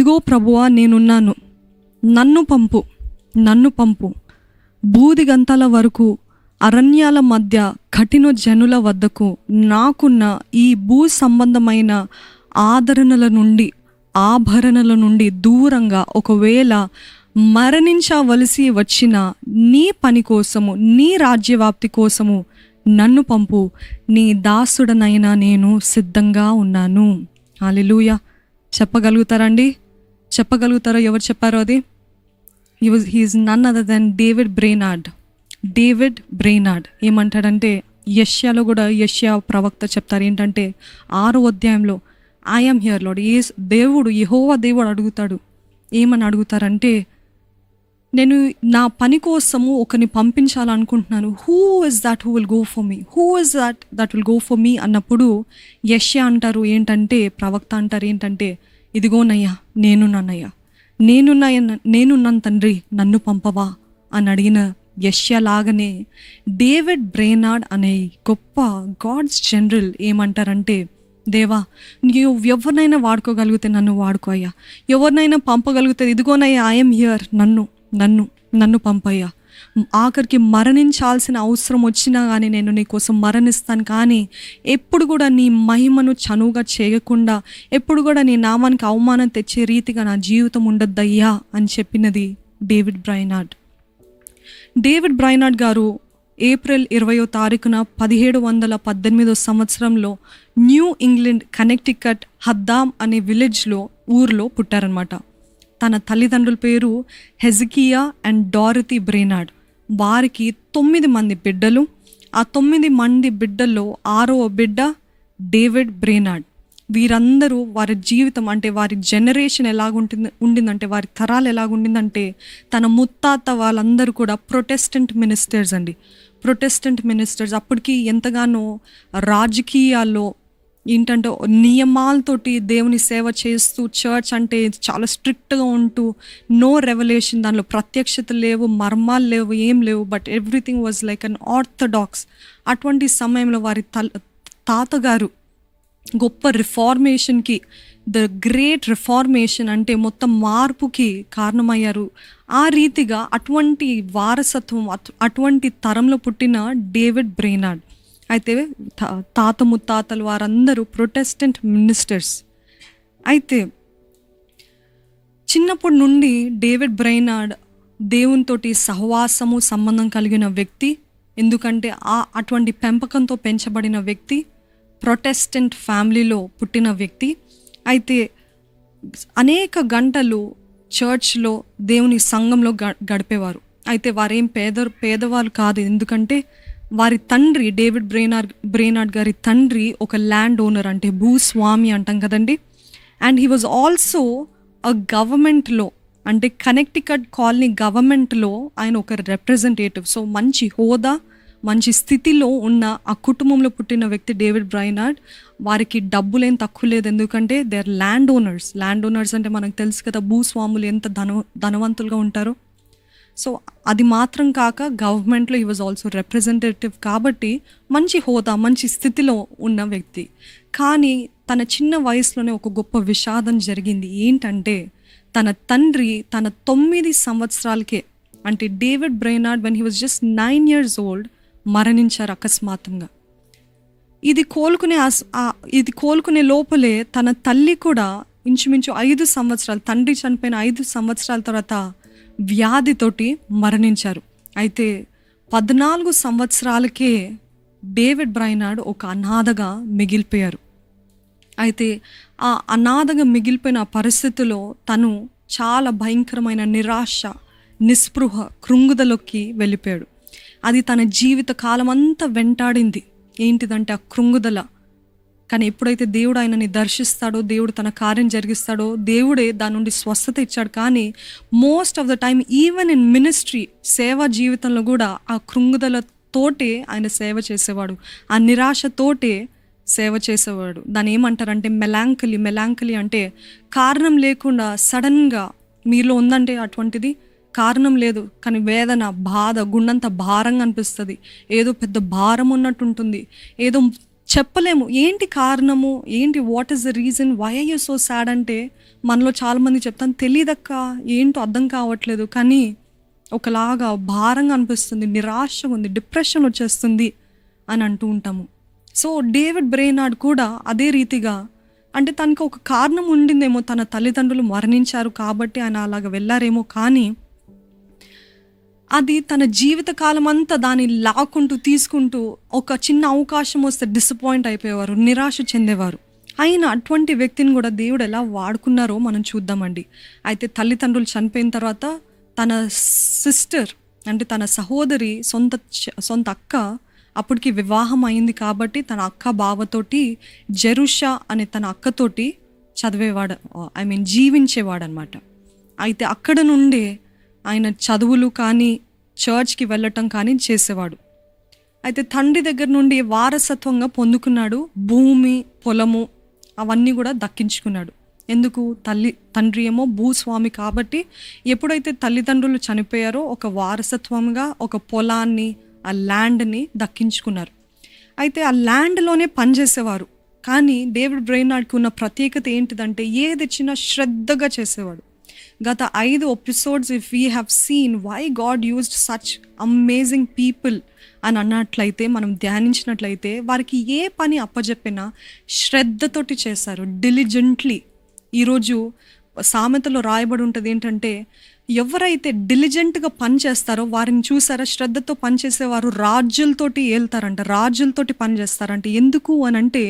ఇదిగో ప్రభువా నేనున్నాను, నన్ను పంపు, నన్ను పంపు. బూదిగంతాల వరకు, అరణ్యాల మధ్య కఠిన జనుల వద్దకు, నాకున్న ఈ భూ సంబంధమైన ఆదరణల నుండి, ఆభరణల నుండి దూరంగా ఒకవేళ మరణించవలసి వచ్చిన నీ పని కోసము, నీ రాజ్యవ్యాప్తి కోసము నన్ను పంపు. నీ దాసుడనైనా నేను సిద్ధంగా ఉన్నాను. హల్లెలూయా. చెప్పగలుగుతారండి? చెప్పగలుగుతారా? ఎవరు చెప్పారో అది? He is none other than David Brainerd. David Brainerd ఏమంటాడంటే, యెషయాలో కూడా యెషయా ప్రవక్త చెప్తారు ఏంటంటే 6వ అధ్యాయంలో, ఐఎమ్ హియర్ లార్డ్. దేవుడు, యెహోవా దేవుడు అడుగుతాడు. ఏమని అడుగుతారంటే, నేను నా పని కోసము ఒకరిని పంపించాలనుకుంటున్నాను. Who is that who will go for me? Who is that will go for me అన్నప్పుడు యెషయా అంటారు ఏంటంటే, ప్రవక్త అంటారు ఏంటంటే, ఇదిగోనయ్యా నేనున్నానయ్యా, నేనున్నాను తండ్రి, నన్ను పంపవా అని అడిగిన యెషయా లాగానే డేవిడ్ బ్రెయినార్డ్ అనే గొప్ప గాడ్స్ జనరల్ ఏమంటారంటే, దేవా నీవు ఎవరినైనా వాడుకోగలిగితే నన్ను వాడుకో అయ్యా, ఎవరినైనా పంపగలిగితే ఇదిగోనయ్యా ఐఎమ్ హియర్, నన్ను పంపయ్యా. ఆఖరికి మరణించాల్సిన అవసరం వచ్చినా కానీ నేను నీ కోసం మరణిస్తాను, కానీ ఎప్పుడు కూడా నీ మహిమను చనువుగా చేయకుండా, ఎప్పుడు కూడా నీ నామానికి అవమానం తెచ్చే రీతిగా నా జీవితం ఉండద్దయ్యా అని చెప్పినది డేవిడ్ బ్రెయినార్డ్. డేవిడ్ బ్రెయినార్డ్ గారు ఏప్రిల్ 20వ తారీఖున 1718 సంవత్సరంలో న్యూ ఇంగ్లాండ్, కనెక్టికట్, హద్దామ్ అనే ఊర్లో పుట్టారనమాట. తన తల్లిదండ్రుల పేరు హెజికియా అండ్ డారథీ బ్రెయినార్డ్. వారికి 9 మంది బిడ్డలు. ఆ 9 మంది బిడ్డల్లో 6వ బిడ్డ డేవిడ్ బ్రెయినార్డ్. వీరందరూ వారి జీవితం అంటే వారి జనరేషన్ ఉండిందంటే, వారి తరాలు ఎలాగుండిందంటే, తన ముత్తాత వాళ్ళందరూ కూడా ప్రొటెస్టెంట్ మినిస్టర్స్ అండి. ప్రొటెస్టెంట్ మినిస్టర్స్ అప్పటికి ఎంతగానో రాజకీయాల్లో ఏంటంటే నియమాలతోటి దేవుని సేవ చేస్తూ, చర్చ్ అంటే చాలా స్ట్రిక్ట్గా ఉంటూ, నో రెవల్యూషన్, దానిలో ప్రత్యక్షత లేవు, మర్మాలు లేవు, ఏం లేవు, but everything was like an orthodox. అటువంటి సమయంలో వారి తాతగారు గొప్ప రిఫార్మేషన్కి, ద గ్రేట్ రిఫార్మేషన్ అంటే మొత్తం మార్పుకి కారణమయ్యారు. ఆ రీతిగా అటువంటి వారసత్వం, అటువంటి తరంలో పుట్టిన డేవిడ్ బ్రెయినార్డ్. అయితే తాత ముత్తాతలు వారందరూ ప్రొటెస్టెంట్ మినిస్టర్స్. అయితే చిన్నప్పటి నుండి డేవిడ్ బ్రెయినార్డ్ దేవునితోటి సహవాసము, సంబంధం కలిగిన వ్యక్తి. ఎందుకంటే అటువంటి పెంపకంతో పెంచబడిన వ్యక్తి, ప్రొటెస్టెంట్ ఫ్యామిలీలో పుట్టిన వ్యక్తి. అయితే అనేక గంటలు చర్చ్లో, దేవుని సంఘంలో గడిపేవారు. అయితే వారేం పేదవాళ్ళు కాదు. ఎందుకంటే వారి తండ్రి, డేవిడ్ బ్రెయినార్డ్ గారి తండ్రి ఒక ల్యాండ్ ఓనర్, అంటే భూస్వామి అంటాం కదండి. And he was also a గవర్నమెంట్లో, అంటే కనెక్టికట్ కాలనీ గవర్నమెంట్లో ఆయన ఒక రిప్రజెంటేటివ్. సో మంచి హోదా, మంచి స్థితిలో ఉన్న ఆ కుటుంబంలో పుట్టిన వ్యక్తి డేవిడ్ బ్రెయినార్డ్. వారికి డబ్బులేం తక్కువ లేదు, ఎందుకంటే దే ఆర్ ల్యాండ్ ఓనర్స్ అంటే మనకు తెలుసు కదా, భూస్వాములు ఎంత ధనవంతులుగా ఉంటారో. సో అది మాత్రం కాక గవర్నమెంట్లో హీ వాజ్ ఆల్సో రిప్రజెంటేటివ్, కాబట్టి మంచి హోదా, మంచి స్థితిలో ఉన్న వ్యక్తి. కానీ తన చిన్న వయసులోనే ఒక గొప్ప విషాదం జరిగింది. ఏంటంటే తన తండ్రి తన 9 సంవత్సరాలకే, అంటే David Brainerd when he was just 9 years old మరణించారు అకస్మాత్తుగా. ఇది కోలుకునే లోపలే తన తల్లి కూడా ఇంచుమించు 5 సంవత్సరాలు, తండ్రి చనిపోయిన 5 సంవత్సరాల తర్వాత వ్యాధితోటి మరణించారు. అయితే 14 సంవత్సరాలకే డేవిడ్ బ్రెయినార్డ్ ఒక అనాథగా మిగిలిపోయారు. అయితే ఆ అనాథగా మిగిలిపోయిన పరిస్థితిలో తను చాలా భయంకరమైన నిరాశ, నిస్పృహ, కృంగుదలకి వెళ్ళిపోయాడు. అది తన జీవిత కాలం అంతా వెంటాడింది. ఏంటిదంటే ఆ కృంగుదల. కానీ ఎప్పుడైతే దేవుడు ఆయనని దర్శిస్తాడో, దేవుడు తన కార్యం జరిగిస్తాడో, దేవుడే దాని నుండి స్వస్థత ఇచ్చాడు. కానీ most of the time, even in ministry, సేవా జీవితంలో కూడా ఆ కృంగుదలతోటే ఆయన సేవ చేసేవాడు, ఆ నిరాశతోటే సేవ చేసేవాడు. దాన్ని ఏమంటారంటే మెలాంకలి అంటే కారణం లేకుండా సడన్గా మీలో ఉందంటే అటువంటిది, కారణం లేదు కానీ వేదన, బాధ, గుండంత భారంగా అనిపిస్తుంది, ఏదో పెద్ద భారం ఉన్నట్టు ఉంటుంది, ఏదో చెప్పలేము ఏంటి కారణము, ఏంటి, what is the reason, why are you so sad అంటే మనలో చాలామంది చెప్తాను, తెలియదక్క, ఏంటో అర్థం కావట్లేదు, కానీ ఒకలాగా భారంగా అనిపిస్తుంది, నిరాశగా ఉంది, డిప్రెషన్ వచ్చేస్తుంది అని అంటూ ఉంటాము. సో డేవిడ్ బ్రెయినార్డ్ కూడా అదే రీతిగా, అంటే తనకు ఒక కారణం ఉండిందేమో, తన తల్లిదండ్రులు మరణించారు కాబట్టి ఆయన అలాగ వెళ్ళారేమో, కానీ అది తన జీవితకాలం అంతా దాన్ని లాక్కుంటూ తీసుకుంటూ ఒక చిన్న అవకాశం వస్తే డిసప్పాయింట్ అయిపోయేవారు, నిరాశ చెందేవారు. అయినా అటువంటి వ్యక్తిని కూడా దేవుడు ఎలా వాడుకున్నారో మనం చూద్దామండి. అయితే తల్లిదండ్రులు చనిపోయిన తర్వాత తన సిస్టర్, అంటే తన సహోదరి సొంత అక్క అప్పటికి వివాహం అయింది కాబట్టి తన అక్క బావతోటి జెరుషా అనే తన అక్కతోటి చదివేవాడు, జీవించేవాడు అనమాట. అయితే అక్కడ నుండే ఆయన చదువులు కానీ చర్చ్కి వెళ్ళటం కానీ చేసేవాడు. అయితే తండ్రి దగ్గర నుండి వారసత్వంగా పొందుకున్నాడు, భూమి పొలము అవన్నీ కూడా దక్కించుకున్నాడు. ఎందుకు, తండ్రి ఏమో భూస్వామి కాబట్టి ఎప్పుడైతే తల్లిదండ్రులు చనిపోయారో ఒక వారసత్వంగా ఒక పొలాన్ని, ఆ ల్యాండ్ని దక్కించుకున్నారు. అయితే ఆ ల్యాండ్లోనే పనిచేసేవారు. కానీ డేవిడ్ బ్రెయినార్డ్కి ఉన్న ప్రత్యేకత ఏంటిదంటే ఏది చిన్న శ్రద్ధగా చేసేవాడు. గత 5 episodes if we have seen why God used such amazing people అని అన్నట్లయితే, మనం ధ్యానించినట్లయితే వారికి ఏ పని అప్పచెప్పినా శ్రద్ధతోటి చేశారు, డిలిజెంట్లీ. ఈరోజు సామెతలో రాయబడి ఉంటుంది ఏంటంటే, ఎవరైతే డిలిజెంట్గా పని చేస్తారో వారిని చూసారా, శ్రద్ధతో పనిచేసేవారు రాజులతోటి ఏళ్తారంట, రాజులతోటి పని చేస్తారంట. ఎందుకు అని అంటే,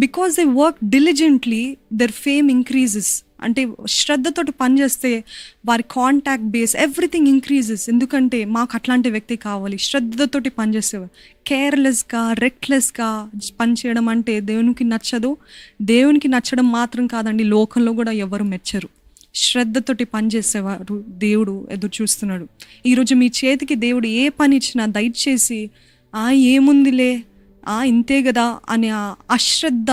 because they work diligently there fame increases. అంటే శ్రద్ధతోటి పనిచేస్తే వారి కాంటాక్ట్ బేస్ ఎవ్రీథింగ్ ఇంక్రీజెస్. ఎందుకంటే మాకు అట్లాంటి వ్యక్తి కావాలి, శ్రద్ధతోటి పనిచేసేవారు. కేర్లెస్గా, రెక్లెస్గా పనిచేయడం అంటే దేవునికి నచ్చదు. దేవునికి నచ్చడం మాత్రం కాదండి, లోకంలో కూడా ఎవరు మెచ్చరు. శ్రద్ధతోటి పనిచేసేవారు దేవుడు ఎదురు చూస్తున్నాడు. ఈరోజు మీ చేతికి దేవుడు ఏ పని ఇచ్చినా దయచేసి ఏముందిలే, ఇంతే కదా అని అశ్రద్ధ,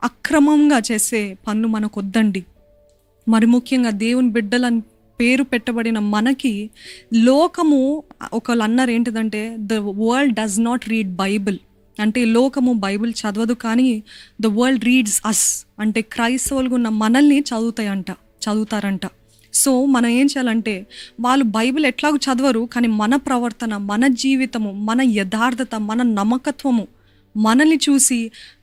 అక్రమంగా చేసే పనులు మనకు వద్దండి. మరి ముఖ్యంగా దేవుని బిడ్డలని పేరు పెట్టబడిన మనకి లోకము, ఒకళ్ళు అన్నారు ఏంటిదంటే, the world does not read Bible. అంటే లోకము బైబిల్ చదవదు, కానీ ద వరల్డ్ రీడ్స్ అస్. అంటే క్రైస్తవులుగా ఉన్న మనల్ని చదువుతారంట. సో మనం ఏం చేయాలంటే, వాళ్ళు బైబిల్ ఎట్లాగో చదవరు, కానీ మన ప్రవర్తన, మన జీవితము, మన యథార్థత, మన నమ్మకత్వము మనల్ని చూసి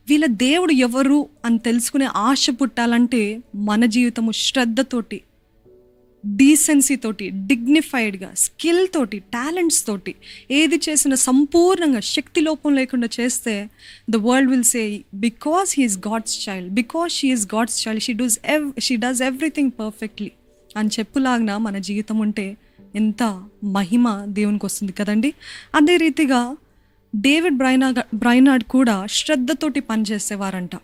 వీళ్ళ దేవుడు ఎవరు అని తెలుసుకునే ఆశ పుట్టాలంటే మన జీవితము శ్రద్ధతోటి, డీసెన్సీతోటి, డిగ్నిఫైడ్గా, స్కిల్ తోటి, టాలెంట్స్ తోటి ఏది చేసినా సంపూర్ణంగా శక్తి లోపం లేకుండా చేస్తే the world will say, because he is God's child, because she is God's child, she does everything perfectly అని చెప్పులాగిన మన జీవితం ఉంటే ఎంత మహిమ దేవునికి వస్తుంది కదండి. అదే రీతిగా డేవిడ్ బ్రెయినార్డ్ కూడా శ్రద్ధతోటి పనిచేసేవారంట.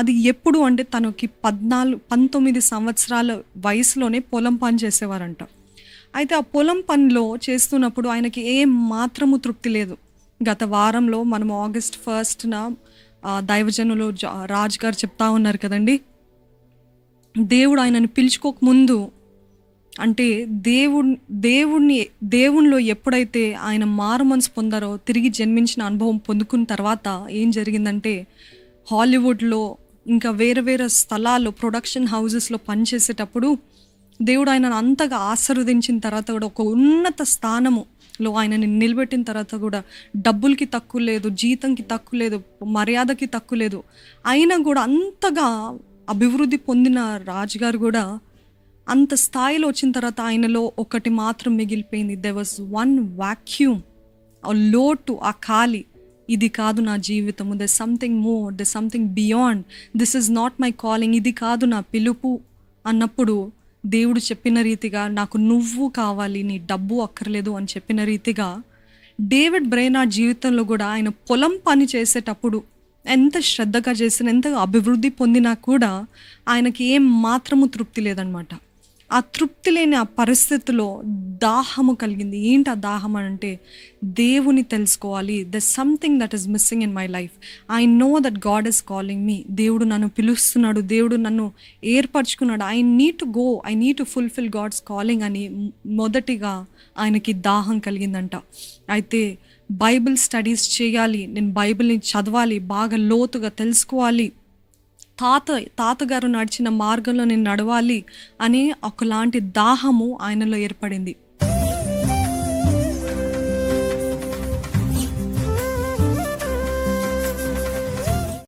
అది ఎప్పుడు అంటే తనకి 19 సంవత్సరాల వయసులోనే పొలం పని చేసేవారంట. అయితే ఆ పొలం పనిలో చేస్తున్నప్పుడు ఆయనకి ఏ మాత్రము తృప్తి లేదు. గత వారంలో మనం ఆగస్ట్ 1న దైవజనులు రాజ్ గారు చెప్తా ఉన్నారు కదండి, దేవుడు ఆయనని పిలుచుకోకముందు, అంటే దేవుణ్ణిలో ఎప్పుడైతే ఆయన మారు మనసు పొందారో, తిరిగి జన్మించిన అనుభవం పొందుకున్న తర్వాత ఏం జరిగిందంటే, హాలీవుడ్లో ఇంకా వేరే వేరే స్థలాల్లో ప్రొడక్షన్ హౌజెస్లో పనిచేసేటప్పుడు దేవుడు ఆయనను అంతగా ఆశీర్వదించిన తర్వాత కూడా, ఒక ఉన్నత స్థానములో ఆయనని నిలబెట్టిన తర్వాత కూడా, డబ్బులకి తక్కువ లేదు, జీతంకి తక్కువ లేదు, మర్యాదకి తక్కువ లేదు, అయినా కూడా అంతగా అభివృద్ధి పొందిన రాజుగారు కూడా అంత స్థాయిలో వచ్చిన తర్వాత ఆయనలో ఒకటి మాత్రం మిగిలిపోయింది. దెర్ వాజ్ వన్ వాక్యూమ్, ఆ లోటు, ఆ ఖాళీ. ఇది కాదు నా జీవితము, there something more, there something beyond, this is not my calling, ఇది కాదు నా పిలుపు అన్నప్పుడు దేవుడు చెప్పిన రీతిగా, నాకు నువ్వు కావాలి, నీ డబ్బు అక్కర్లేదు అని చెప్పిన రీతిగా డేవిడ్ బ్రెయినార్డ్ జీవితంలో కూడా ఆయన పొలం పని చేసేటప్పుడు ఎంత శ్రద్ధగా చేసినా, ఎంత అభివృద్ధి పొందినా కూడా ఆయనకి ఏం మాత్రము తృప్తి లేదనమాట. ఆ తృప్తి లేని ఆ పరిస్థితిలో దాహము కలిగింది. ఏంటి ఆ దాహం అంటే, దేవుని తెలుసుకోవాలి. The something that is missing in my life. I know that God is calling me. దేవుడు నన్ను పిలుస్తున్నాడు, దేవుడు నన్ను ఏర్పరచుకున్నాడు. I need to go, I need to fulfil God's calling అని మొదటిగా ఆయనకి దాహం కలిగిందంట. అయితే బైబిల్ స్టడీస్ చేయాలి, నేను బైబిల్ని చదవాలి, బాగా లోతుగా తెలుసుకోవాలి, తాతగారు నడిచిన మార్గంలో నేను నడవాలి అనే ఒకలాంటి దాహము ఆయనలో ఏర్పడింది.